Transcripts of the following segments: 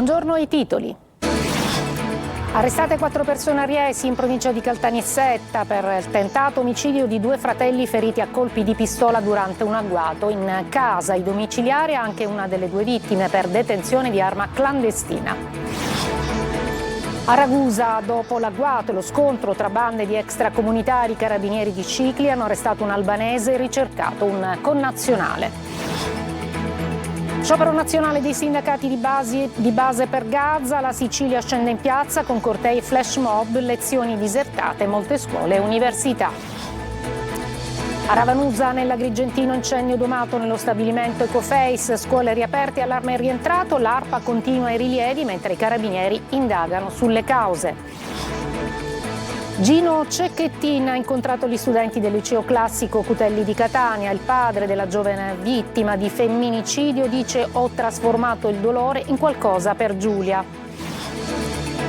Buongiorno ai titoli. Arrestate 4 persone a Riesi in provincia di Caltanissetta per il tentato omicidio di 2 fratelli feriti a colpi di pistola durante un agguato. In casa ai domiciliari anche una delle 2 vittime per detenzione di arma clandestina. A Ragusa, dopo l'agguato e lo scontro tra bande di extracomunitari, carabinieri di Scicli hanno arrestato un albanese e ricercato un connazionale. Sciopero nazionale dei sindacati di base per Gaza, la Sicilia scende in piazza con cortei e flash mob, lezioni disertate, molte scuole e università. A Ravanusa, nell'Agrigentino, incendio domato nello stabilimento Ecoface, scuole riaperte, allarme rientrato, l'ARPA continua i rilievi mentre i carabinieri indagano sulle cause. Gino Cecchettin ha incontrato gli studenti del liceo classico Cutelli di Catania. Il padre della giovane vittima di femminicidio dice: ho trasformato il dolore in qualcosa per Giulia.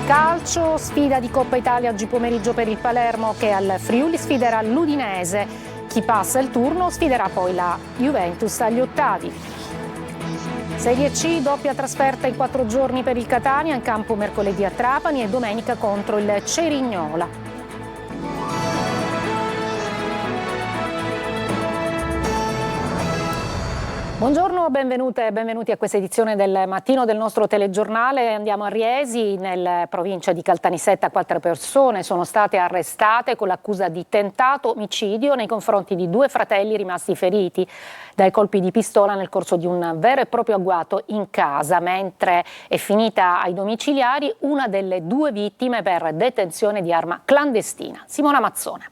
Calcio, sfida di Coppa Italia oggi pomeriggio per il Palermo che al Friuli sfiderà l'Udinese. Chi passa il turno sfiderà poi la Juventus agli ottavi. Serie C, doppia trasferta in 4 giorni per il Catania, in campo mercoledì a Trapani e domenica contro il Cerignola. Buongiorno, benvenute e benvenuti a questa edizione del mattino del nostro telegiornale. Andiamo a Riesi, nella provincia di Caltanissetta. 4 persone sono state arrestate con l'accusa di tentato omicidio nei confronti di 2 fratelli rimasti feriti dai colpi di pistola nel corso di un vero e proprio agguato in casa, mentre è finita ai domiciliari una delle 2 vittime per detenzione di arma clandestina. Simona Mazzone.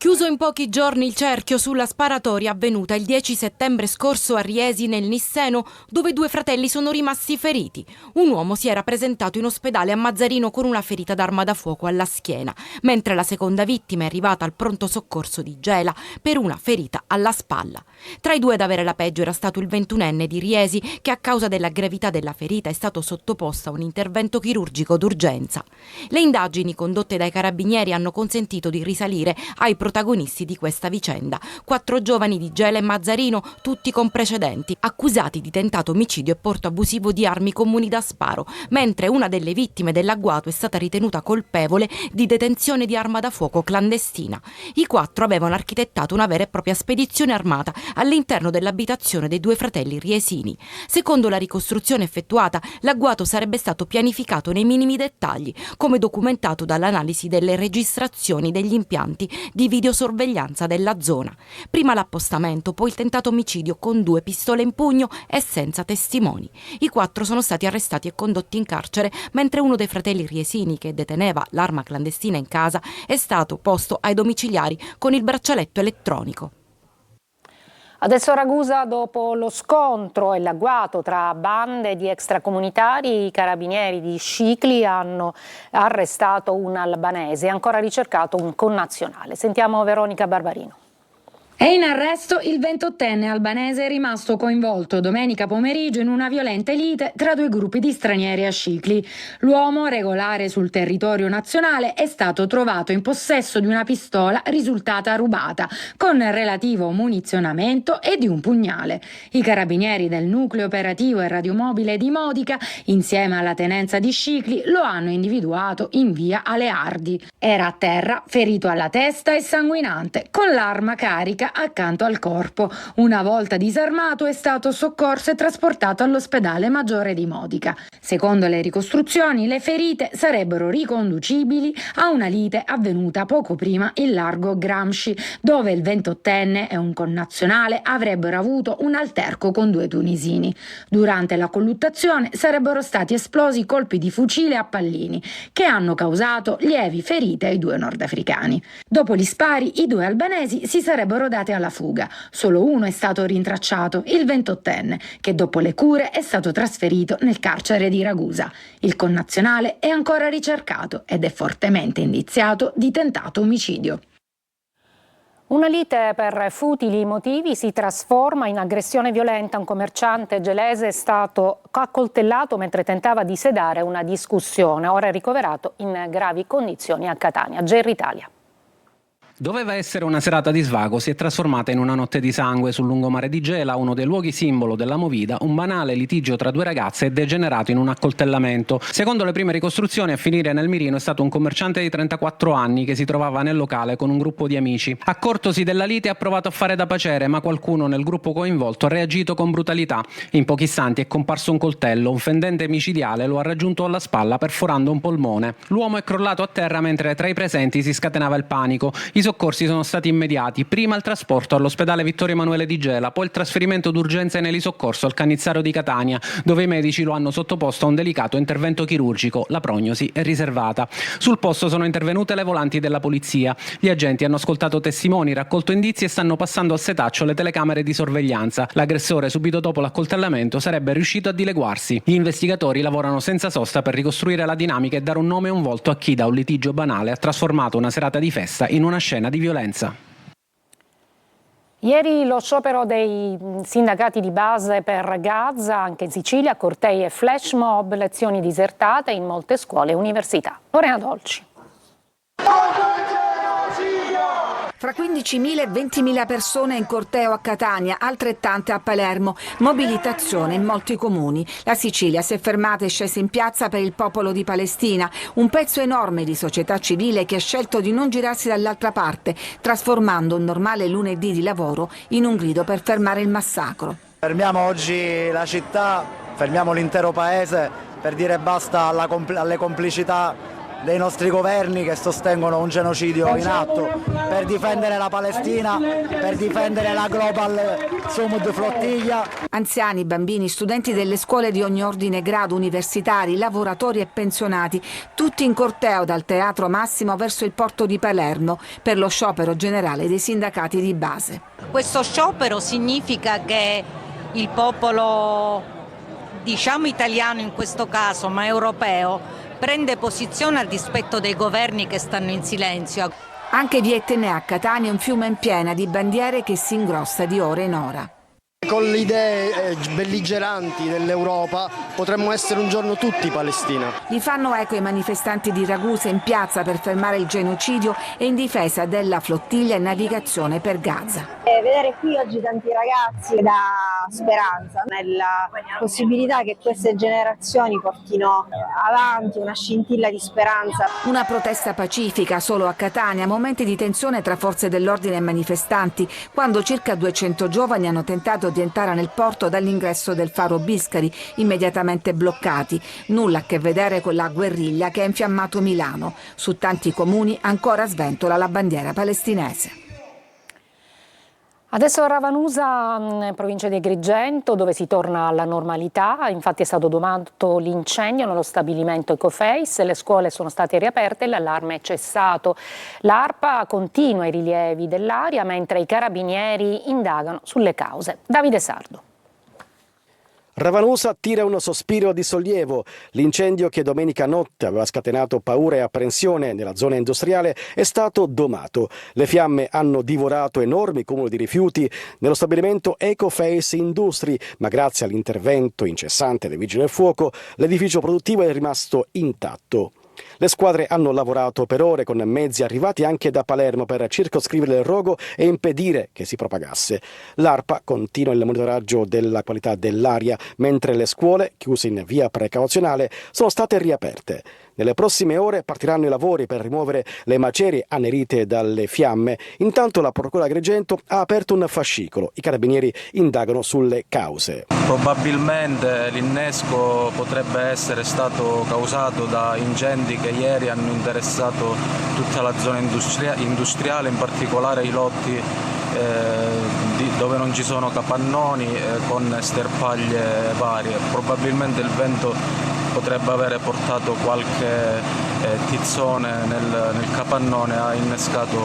Chiuso in pochi giorni il cerchio sulla sparatoria avvenuta il 10 settembre scorso a Riesi nel Nisseno, dove 2 fratelli sono rimasti feriti. Un uomo si era presentato in ospedale a Mazzarino con una ferita d'arma da fuoco alla schiena, mentre la seconda vittima è arrivata al pronto soccorso di Gela per una ferita alla spalla. Tra i 2 ad avere la peggio era stato il 21enne di Riesi, che a causa della gravità della ferita è stato sottoposto a un intervento chirurgico d'urgenza. Le indagini condotte dai carabinieri hanno consentito di risalire ai protagonisti di questa vicenda, 4 giovani di Gela e Mazzarino, tutti con precedenti, accusati di tentato omicidio e porto abusivo di armi comuni da sparo, mentre una delle vittime dell'agguato è stata ritenuta colpevole di detenzione di arma da fuoco clandestina. I 4 avevano architettato una vera e propria spedizione armata all'interno dell'abitazione dei 2 fratelli riesini. Secondo la ricostruzione effettuata, l'agguato sarebbe stato pianificato nei minimi dettagli, come documentato dall'analisi delle registrazioni degli impianti di videosorveglianza della zona. Prima l'appostamento, poi il tentato omicidio con 2 pistole in pugno e senza testimoni. I 4 sono stati arrestati e condotti in carcere, mentre uno dei fratelli riesini, che deteneva l'arma clandestina in casa, è stato posto ai domiciliari con il braccialetto elettronico. Adesso a Ragusa, dopo lo scontro e l'agguato tra bande di extracomunitari, i carabinieri di Scicli hanno arrestato un albanese e ancora ricercato un connazionale. Sentiamo Veronica Barbarino. È in arresto il 28enne albanese rimasto coinvolto domenica pomeriggio in una violenta lite tra 2 gruppi di stranieri a Scicli. L'uomo, regolare sul territorio nazionale, è stato trovato in possesso di una pistola risultata rubata, con relativo munizionamento e di un pugnale. I carabinieri del nucleo operativo e radiomobile di Modica, insieme alla tenenza di Scicli, lo hanno individuato in via Aleardi. Era a terra, ferito alla testa e sanguinante, con l'arma carica accanto al corpo. Una volta disarmato è stato soccorso e trasportato all'ospedale maggiore di Modica. Secondo le ricostruzioni, le ferite sarebbero riconducibili a una lite avvenuta poco prima in largo Gramsci, dove il 28enne e un connazionale avrebbero avuto un alterco con 2 tunisini. Durante la colluttazione sarebbero stati esplosi colpi di fucile a pallini che hanno causato lievi ferite ai 2 nordafricani. Dopo gli spari, i 2 albanesi si sarebbero dati alla fuga. Solo uno è stato rintracciato, il 28enne, che dopo le cure è stato trasferito nel carcere di Ragusa. Il connazionale è ancora ricercato ed è fortemente indiziato di tentato omicidio. Una lite per futili motivi si trasforma in aggressione violenta. Un commerciante gelese è stato accoltellato mentre tentava di sedare una discussione. Ora è ricoverato in gravi condizioni a Catania. GR Italia. Doveva essere una serata di svago, si è trasformata in una notte di sangue sul lungomare di Gela, uno dei luoghi simbolo della movida. Un banale litigio tra due ragazze è degenerato in un accoltellamento. Secondo le prime ricostruzioni, a finire nel mirino è stato un commerciante di 34 anni che si trovava nel locale con un gruppo di amici. Accortosi della lite ha provato a fare da pacere, ma qualcuno nel gruppo coinvolto ha reagito con brutalità. In pochi istanti è comparso un coltello, un fendente micidiale lo ha raggiunto alla spalla perforando un polmone. L'uomo è crollato a terra mentre tra i presenti si scatenava il panico. I soccorsi sono stati immediati, prima il trasporto all'ospedale Vittorio Emanuele di Gela, poi il trasferimento d'urgenza in elisoccorso al Cannizzaro di Catania, dove i medici lo hanno sottoposto a un delicato intervento chirurgico. La prognosi è riservata. Sul posto sono intervenute le volanti della polizia. Gli agenti hanno ascoltato testimoni, raccolto indizi e stanno passando al setaccio le telecamere di sorveglianza. L'aggressore, subito dopo l'accoltellamento, sarebbe riuscito a dileguarsi. Gli investigatori lavorano senza sosta per ricostruire la dinamica e dare un nome e un volto a chi da un litigio banale ha trasformato una serata di festa in una scena di violenza. Ieri lo sciopero dei sindacati di base per Gaza, anche in Sicilia, cortei e flash mob, lezioni disertate in molte scuole e università. Lorena Dolci. Fra 15.000 e 20.000 persone in corteo a Catania, altrettante a Palermo. Mobilitazione in molti comuni. La Sicilia si è fermata e scesa in piazza per il popolo di Palestina, un pezzo enorme di società civile che ha scelto di non girarsi dall'altra parte, trasformando un normale lunedì di lavoro in un grido per fermare il massacro. Fermiamo oggi la città, fermiamo l'intero paese per dire basta alle complicità dei nostri governi che sostengono un genocidio in atto, per difendere la Palestina, per difendere la Global Sumud Flottiglia. Anziani, bambini, studenti delle scuole di ogni ordine e grado, universitari, lavoratori e pensionati, tutti in corteo dal Teatro Massimo verso il porto di Palermo per lo sciopero generale dei sindacati di base. Questo sciopero significa che il popolo, diciamo italiano in questo caso, ma europeo, prende posizione al dispetto dei governi che stanno in silenzio. Anche via Etnea a Catania un fiume in piena di bandiere che si ingrossa di ora in ora. Con le idee belligeranti dell'Europa potremmo essere un giorno tutti Palestina. Li fanno eco i manifestanti di Ragusa in piazza per fermare il genocidio e in difesa della flottiglia in navigazione per Gaza. Vedere qui oggi tanti ragazzi dà speranza nella possibilità che queste generazioni portino avanti una scintilla di speranza. Una protesta pacifica solo a Catania, momenti di tensione tra forze dell'ordine e manifestanti, quando circa 200 giovani hanno tentato di entrare nel porto dall'ingresso del faro Biscari, immediatamente bloccati. Nulla a che vedere con la guerriglia che ha infiammato Milano. Su tanti comuni ancora sventola la bandiera palestinese. Adesso a Ravanusa, provincia di Agrigento, dove si torna alla normalità. Infatti è stato domato l'incendio nello stabilimento Ecoface, le scuole sono state riaperte e l'allarme è cessato. L'ARPA continua i rilievi dell'area mentre i carabinieri indagano sulle cause. Davide Sardo. Ravanusa tira uno sospiro di sollievo. L'incendio che domenica notte aveva scatenato paura e apprensione nella zona industriale è stato domato. Le fiamme hanno divorato enormi cumuli di rifiuti nello stabilimento Ecoface Industri, ma grazie all'intervento incessante dei vigili del fuoco l'edificio produttivo è rimasto intatto. Le squadre hanno lavorato per ore con mezzi arrivati anche da Palermo per circoscrivere il rogo e impedire che si propagasse. L'ARPA continua il monitoraggio della qualità dell'aria, mentre le scuole, chiuse in via precauzionale, sono state riaperte. Nelle prossime ore partiranno i lavori per rimuovere le macerie annerite dalle fiamme. Intanto la Procura di Agrigento ha aperto un fascicolo. I carabinieri indagano sulle cause. Probabilmente l'innesco potrebbe essere stato causato da incendi che ieri hanno interessato tutta la zona industriale, in particolare i lotti dove non ci sono capannoni con sterpaglie varie. Probabilmente il vento potrebbe aver portato qualche tizzone nel capannone, ha innescato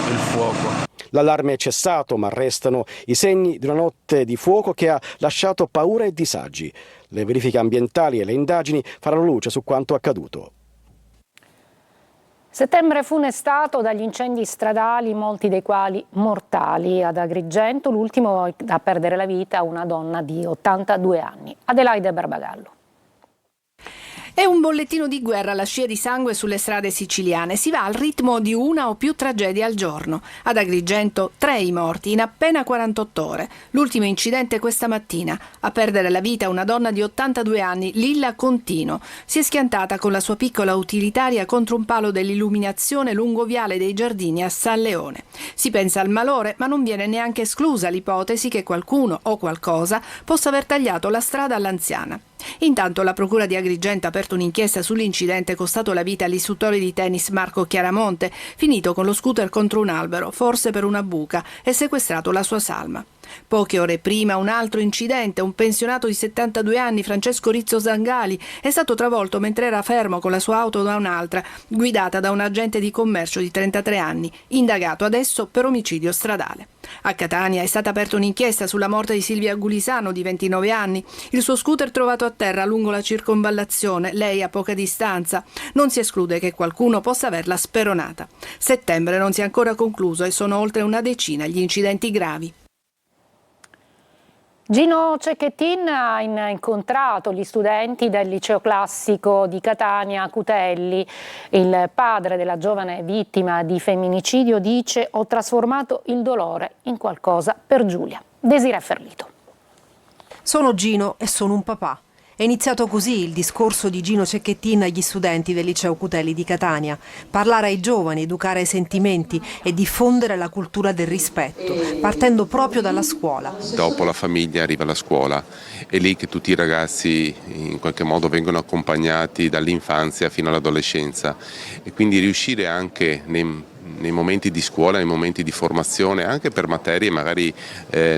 il fuoco. L'allarme è cessato, ma restano i segni di una notte di fuoco che ha lasciato paura e disagi. Le verifiche ambientali e le indagini faranno luce su quanto accaduto. Settembre funestato dagli incendi stradali, molti dei quali mortali. Ad Agrigento, l'ultimo a perdere la vita una donna di 82 anni. Adelaide Barbagallo. È un bollettino di guerra alla scia di sangue sulle strade siciliane. Si va al ritmo di una o più tragedie al giorno. Ad Agrigento 3 i morti in appena 48 ore. L'ultimo incidente questa mattina. A perdere la vita una donna di 82 anni, Lilla Contino. Si è schiantata con la sua piccola utilitaria contro un palo dell'illuminazione lungo Viale dei Giardini a San Leone. Si pensa al malore, ma non viene neanche esclusa l'ipotesi che qualcuno o qualcosa possa aver tagliato la strada all'anziana. Intanto la Procura di Agrigento ha aperto un'inchiesta sull'incidente costato la vita all'istruttore di tennis Marco Chiaramonte, finito con lo scooter contro un albero, forse per una buca, e sequestrato la sua salma. Poche ore prima un altro incidente, un pensionato di 72 anni, Francesco Rizzo Zangali, è stato travolto mentre era fermo con la sua auto da un'altra, guidata da un agente di commercio di 33 anni, indagato adesso per omicidio stradale. A Catania è stata aperta un'inchiesta sulla morte di Silvia Gulisano, di 29 anni. Il suo scooter trovato a terra lungo la circonvallazione, lei a poca distanza. Non si esclude che qualcuno possa averla speronata. Settembre non si è ancora concluso e sono oltre una decina gli incidenti gravi. Gino Cecchettin ha incontrato gli studenti del liceo classico di Catania Cutelli. Il padre della giovane vittima di femminicidio dice: ho trasformato il dolore in qualcosa per Giulia. Desiree Ferlito. Sono Gino e sono un papà. È iniziato così il discorso di Gino Cecchettin agli studenti del liceo Cutelli di Catania. Parlare ai giovani, educare ai sentimenti e diffondere la cultura del rispetto, partendo proprio dalla scuola. Dopo la famiglia arriva la scuola, è lì che tutti i ragazzi in qualche modo vengono accompagnati dall'infanzia fino all'adolescenza, e quindi riuscire anche nei momenti di scuola, nei momenti di formazione, anche per materie magari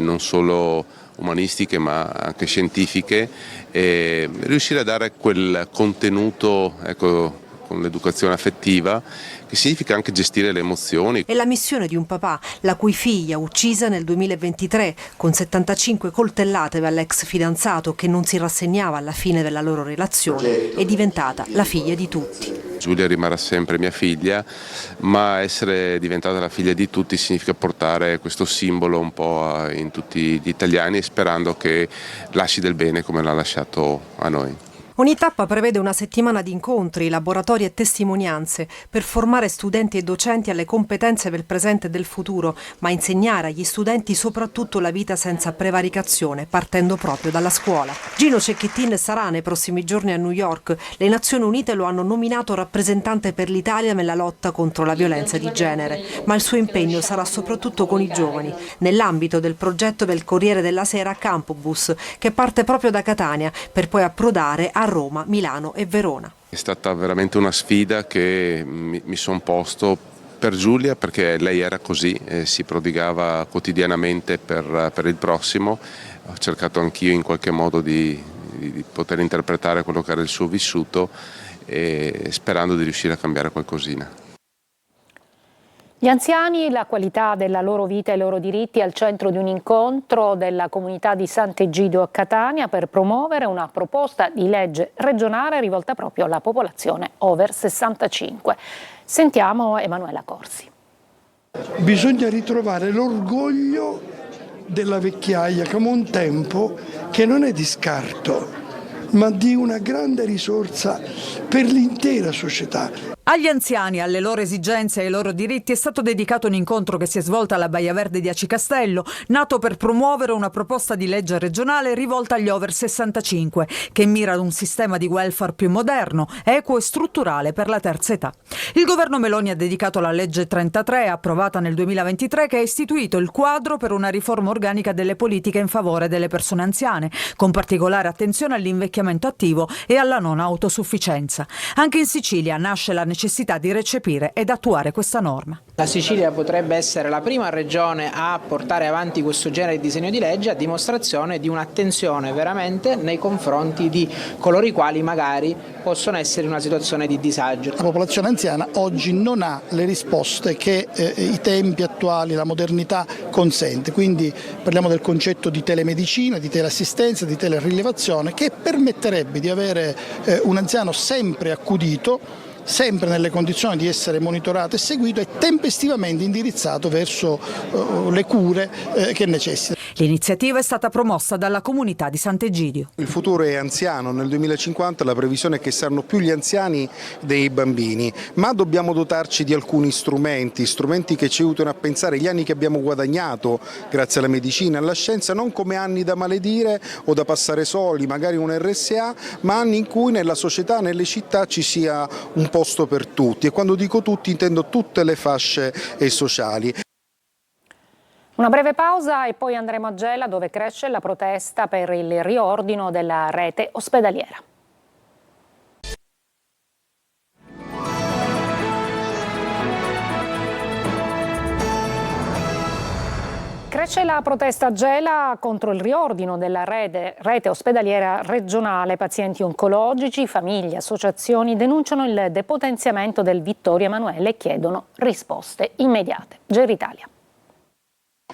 non solo umanistiche ma anche scientifiche, riuscire a dare quel contenuto, ecco, con l'educazione affettiva, che significa anche gestire le emozioni. È la missione di un papà, la cui figlia, uccisa nel 2023 con 75 coltellate dall'ex fidanzato che non si rassegnava alla fine della loro relazione, è diventata la figlia di tutti. Giulia rimarrà sempre mia figlia, ma essere diventata la figlia di tutti significa portare questo simbolo un po' in tutti gli italiani, sperando che lasci del bene come l'ha lasciato a noi. Ogni tappa prevede una settimana di incontri, laboratori e testimonianze per formare studenti e docenti alle competenze del presente e del futuro, ma insegnare agli studenti soprattutto la vita senza prevaricazione, partendo proprio dalla scuola. Gino Cecchettin sarà nei prossimi giorni a New York. Le Nazioni Unite lo hanno nominato rappresentante per l'Italia nella lotta contro la violenza di genere, ma il suo impegno sarà soprattutto con i giovani, nell'ambito del progetto del Corriere della Sera Campobus, che parte proprio da Catania per poi approdare a Roma, Milano e Verona. È stata veramente una sfida che mi sono posto per Giulia, perché lei era così, si prodigava quotidianamente per il prossimo. Ho cercato anch'io in qualche modo di poter interpretare quello che era il suo vissuto, e sperando di riuscire a cambiare qualcosina. Gli anziani, la qualità della loro vita e i loro diritti al centro di un incontro della comunità di Sant'Egidio a Catania per promuovere una proposta di legge regionale rivolta proprio alla popolazione over 65. Sentiamo Emanuela Corsi. Bisogna ritrovare l'orgoglio della vecchiaia come un tempo che non è di scarto, ma di una grande risorsa per l'intera società. Agli anziani, alle loro esigenze e ai loro diritti è stato dedicato un incontro che si è svolto alla Baia Verde di Aci Castello, nato per promuovere una proposta di legge regionale rivolta agli over 65, che mira ad un sistema di welfare più moderno, equo e strutturale per la terza età. Il governo Meloni ha dedicato la legge 33, approvata nel 2023, che ha istituito il quadro per una riforma organica delle politiche in favore delle persone anziane, con particolare attenzione all'invecchiamento attivo e alla non autosufficienza. Anche in Sicilia nasce la necessità di recepire ed attuare questa norma. La Sicilia potrebbe essere la prima regione a portare avanti questo genere di disegno di legge, a dimostrazione di un'attenzione veramente nei confronti di coloro i quali magari possono essere in una situazione di disagio. La popolazione anziana oggi non ha le risposte che i tempi attuali, la modernità consente, quindi parliamo del concetto di telemedicina, di teleassistenza, di telerilevazione, che permetterebbe di avere un anziano sempre accudito, sempre nelle condizioni di essere monitorato e seguito e tempestivamente indirizzato verso le cure che necessita. L'iniziativa è stata promossa dalla comunità di Sant'Egidio. Il futuro è anziano, nel 2050 la previsione è che saranno più gli anziani dei bambini, ma dobbiamo dotarci di alcuni strumenti che ci aiutano a pensare gli anni che abbiamo guadagnato grazie alla medicina e alla scienza non come anni da maledire o da passare soli, magari un RSA, ma anni in cui nella società, nelle città ci sia un posto per tutti, e quando dico tutti intendo tutte le fasce sociali. Una breve pausa e poi andremo a Gela, dove cresce la protesta per il riordino della rete ospedaliera. Cresce la protesta a Gela contro il riordino della rete ospedaliera regionale. Pazienti oncologici, famiglie, associazioni denunciano il depotenziamento del Vittorio Emanuele e chiedono risposte immediate. Gera Italia.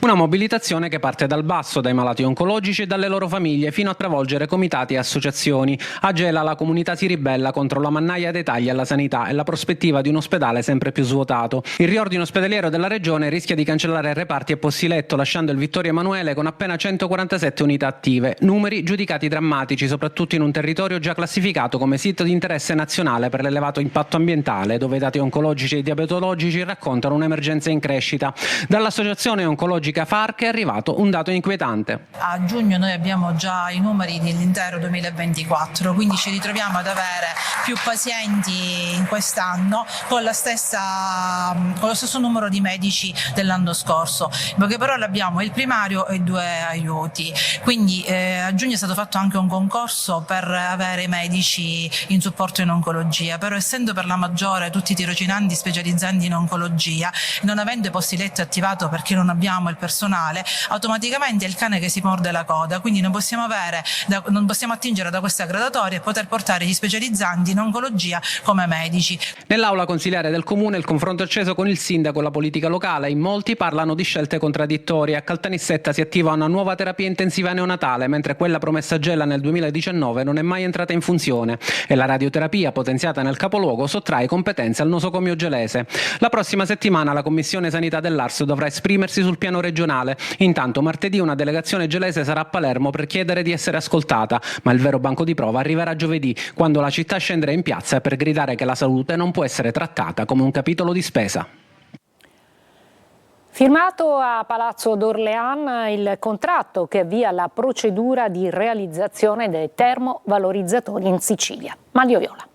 Una mobilitazione che parte dal basso, dai malati oncologici e dalle loro famiglie, fino a travolgere comitati e associazioni. A Gela la comunità si ribella contro la mannaia dei tagli alla sanità e la prospettiva di un ospedale sempre più svuotato. Il riordino ospedaliero della regione rischia di cancellare reparti e posti letto, lasciando il Vittorio Emanuele con appena 147 unità attive. Numeri giudicati drammatici, soprattutto in un territorio già classificato come sito di interesse nazionale per l'elevato impatto ambientale, dove i dati oncologici e diabetologici raccontano un'emergenza in crescita. Dall'associazione oncologica FARC è arrivato un dato inquietante. A giugno noi abbiamo già i numeri dell'intero 2024, quindi ci ritroviamo ad avere più pazienti in quest'anno con lo stesso numero di medici dell'anno scorso. In poche parole abbiamo il primario e 2 aiuti, quindi a giugno è stato fatto anche un concorso per avere medici in supporto in oncologia, però essendo per la maggiore tutti tirocinanti specializzanti in oncologia, non avendo i posti letto attivato perché non abbiamo il personale, automaticamente è il cane che si morde la coda, quindi non possiamo attingere da questa graduatoria e poter portare gli specializzanti in oncologia come medici. Nell'aula consiliare del comune il confronto è acceso con il sindaco e la politica locale. In molti parlano di scelte contraddittorie. A Caltanissetta si attiva una nuova terapia intensiva neonatale, mentre quella promessa a Gela nel 2019 non è mai entrata in funzione, e la radioterapia potenziata nel capoluogo sottrae competenze al nosocomio gelese. La prossima settimana la Commissione Sanità dell'Ars dovrà esprimersi sul piano regionale. Intanto martedì una delegazione gelese sarà a Palermo per chiedere di essere ascoltata, ma il vero banco di prova arriverà giovedì, quando la città scenderà in piazza per gridare che la salute non può essere trattata come un capitolo di spesa. Firmato a Palazzo d'Orléans il contratto che avvia la procedura di realizzazione dei termovalorizzatori in Sicilia. Mario Viola.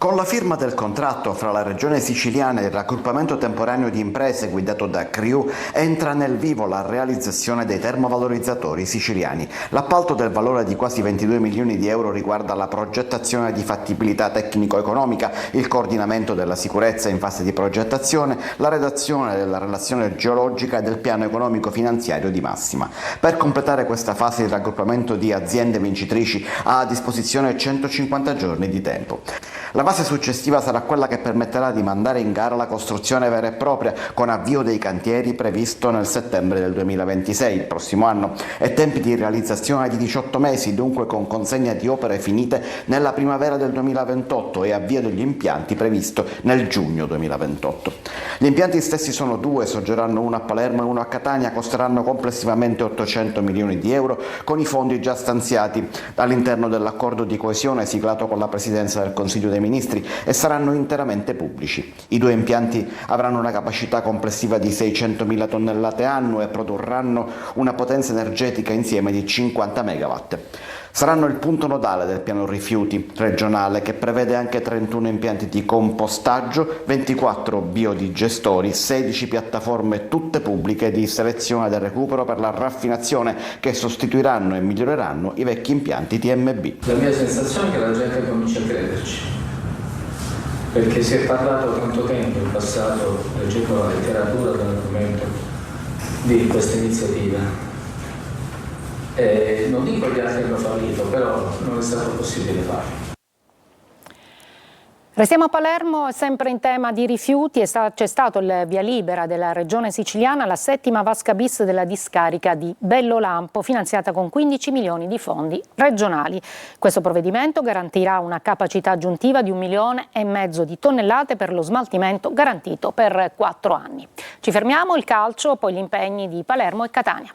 Con la firma del contratto fra la Regione Siciliana e il raggruppamento temporaneo di imprese guidato da CRIU entra nel vivo la realizzazione dei termovalorizzatori siciliani. L'appalto del valore di quasi 22 milioni di euro riguarda la progettazione di fattibilità tecnico-economica, il coordinamento della sicurezza in fase di progettazione, la redazione della relazione geologica e del piano economico-finanziario di massima. Per completare questa fase il raggruppamento di aziende vincitrici ha a disposizione 150 giorni di tempo. La fase successiva sarà quella che permetterà di mandare in gara la costruzione vera e propria, con avvio dei cantieri previsto nel settembre del 2026, il prossimo anno, e tempi di realizzazione di 18 mesi, dunque con consegna di opere finite nella primavera del 2028 e avvio degli impianti previsto nel giugno 2028. Gli impianti stessi sono 2, sorgeranno uno a Palermo e uno a Catania, costeranno complessivamente 800 milioni di euro con i fondi già stanziati all'interno dell'accordo di coesione siglato con la Presidenza del Consiglio dei Ministri e saranno interamente pubblici. I 2 impianti avranno una capacità complessiva di 600.000 tonnellate annue e produrranno una potenza energetica insieme di 50 megawatt. Saranno il punto nodale del piano rifiuti regionale, che prevede anche 31 impianti di compostaggio, 24 biodigestori, 16 piattaforme tutte pubbliche di selezione del recupero per la raffinazione, che sostituiranno e miglioreranno i vecchi impianti TMB. La mia sensazione è che la gente comincia a crederci, perché si è parlato tanto tempo in passato, leggendo la letteratura dell'argomento, di questa iniziativa. Non dico che gli altri hanno fallito, però non è stato possibile farlo. Restiamo a Palermo, sempre in tema di rifiuti. C'è stato il via libera della Regione Siciliana alla 7ª vasca bis della discarica di Bellolampo, finanziata con 15 milioni di fondi regionali. Questo provvedimento garantirà una capacità aggiuntiva di 1,5 milioni di tonnellate per lo smaltimento garantito per 4 anni. Ci fermiamo, il calcio, poi gli impegni di Palermo e Catania.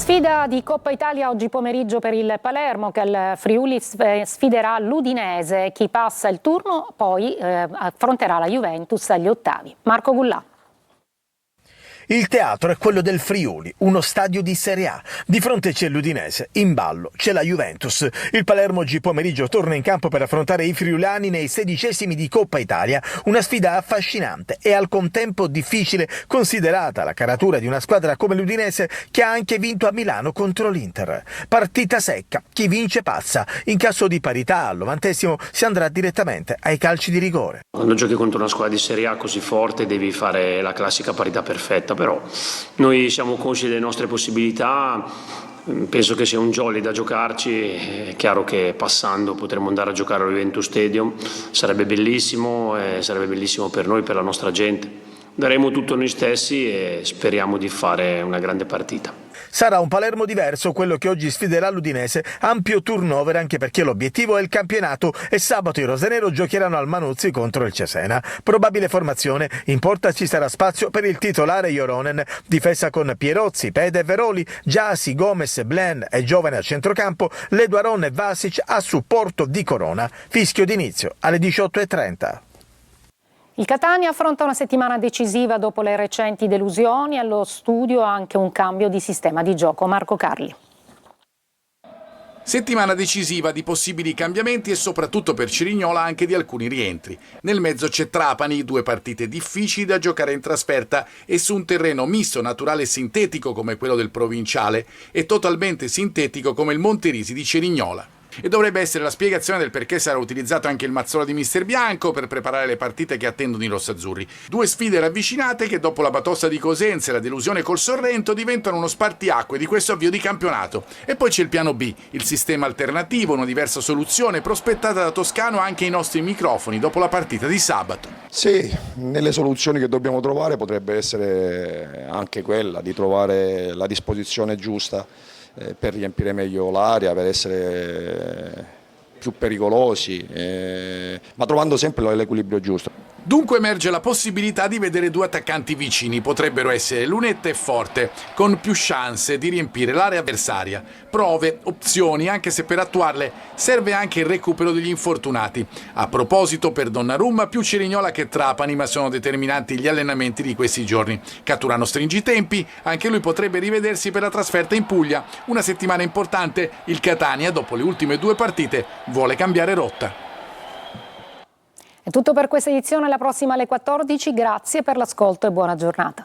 Sfida di Coppa Italia oggi pomeriggio per il Palermo, che al Friuli sfiderà l'Udinese. Chi passa il turno poi affronterà la Juventus agli ottavi. Marco Gullà. Il teatro è quello del Friuli, uno stadio di Serie A. Di fronte c'è l'Udinese, in ballo c'è la Juventus. Il Palermo oggi pomeriggio torna in campo per affrontare i friulani nei 16esimi di Coppa Italia, una sfida affascinante e al contempo difficile, considerata la caratura di una squadra come l'Udinese che ha anche vinto a Milano contro l'Inter. Partita secca, chi vince passa. In caso di parità al 90esimo si andrà direttamente ai calci di rigore. Quando giochi contro una squadra di Serie A così forte devi fare la classica parità perfetta, però noi siamo consci delle nostre possibilità, penso che sia un jolly da giocarci, è chiaro che passando potremo andare a giocare allo Juventus Stadium, sarebbe bellissimo e sarebbe bellissimo per noi, per la nostra gente. Daremo tutto noi stessi e speriamo di fare una grande partita. Sarà un Palermo diverso quello che oggi sfiderà l'Udinese, ampio turnover anche perché l'obiettivo è il campionato e sabato i rosanero giocheranno al Manuzzi contro il Cesena. Probabile formazione, in porta ci sarà spazio per il titolare Joronen, difesa con Pierozzi, Pede e Veroli, Giasi, Gomez, Blen e giovane a centrocampo, Leduaron e Vasic a supporto di Corona. Fischio d'inizio alle 18:30. Il Catania affronta una settimana decisiva dopo le recenti delusioni, allo studio anche un cambio di sistema di gioco. Marco Carli. Settimana decisiva di possibili cambiamenti e soprattutto per Cerignola anche di alcuni rientri. Nel mezzo c'è Trapani, 2 partite difficili da giocare in trasferta e su un terreno misto, naturale e sintetico come quello del Provinciale e totalmente sintetico come il Monterisi di Cerignola. E dovrebbe essere la spiegazione del perché sarà utilizzato anche il Mazzola di Mister Bianco per preparare le partite che attendono i rossazzurri. 2 sfide ravvicinate che dopo la batossa di Cosenza e la delusione col Sorrento diventano uno spartiacque di questo avvio di campionato. E poi c'è il piano B, il sistema alternativo, una diversa soluzione prospettata da Toscano anche ai nostri microfoni dopo la partita di sabato. Sì, nelle soluzioni che dobbiamo trovare potrebbe essere anche quella di trovare la disposizione giusta per riempire meglio l'area, per essere più pericolosi, ma trovando sempre l'equilibrio giusto. Dunque emerge la possibilità di vedere 2 attaccanti vicini, potrebbero essere Lunetta e Forte, con più chance di riempire l'area avversaria. Prove, opzioni, anche se per attuarle serve anche il recupero degli infortunati. A proposito, per Donnarumma più Cerignola che Trapani, ma sono determinanti gli allenamenti di questi giorni. Catturano stringi i tempi, anche lui potrebbe rivedersi per la trasferta in Puglia. Una settimana importante, il Catania, dopo le ultime 2 partite, vuole cambiare rotta. È tutto per questa edizione, la prossima alle 14. Grazie per l'ascolto e buona giornata.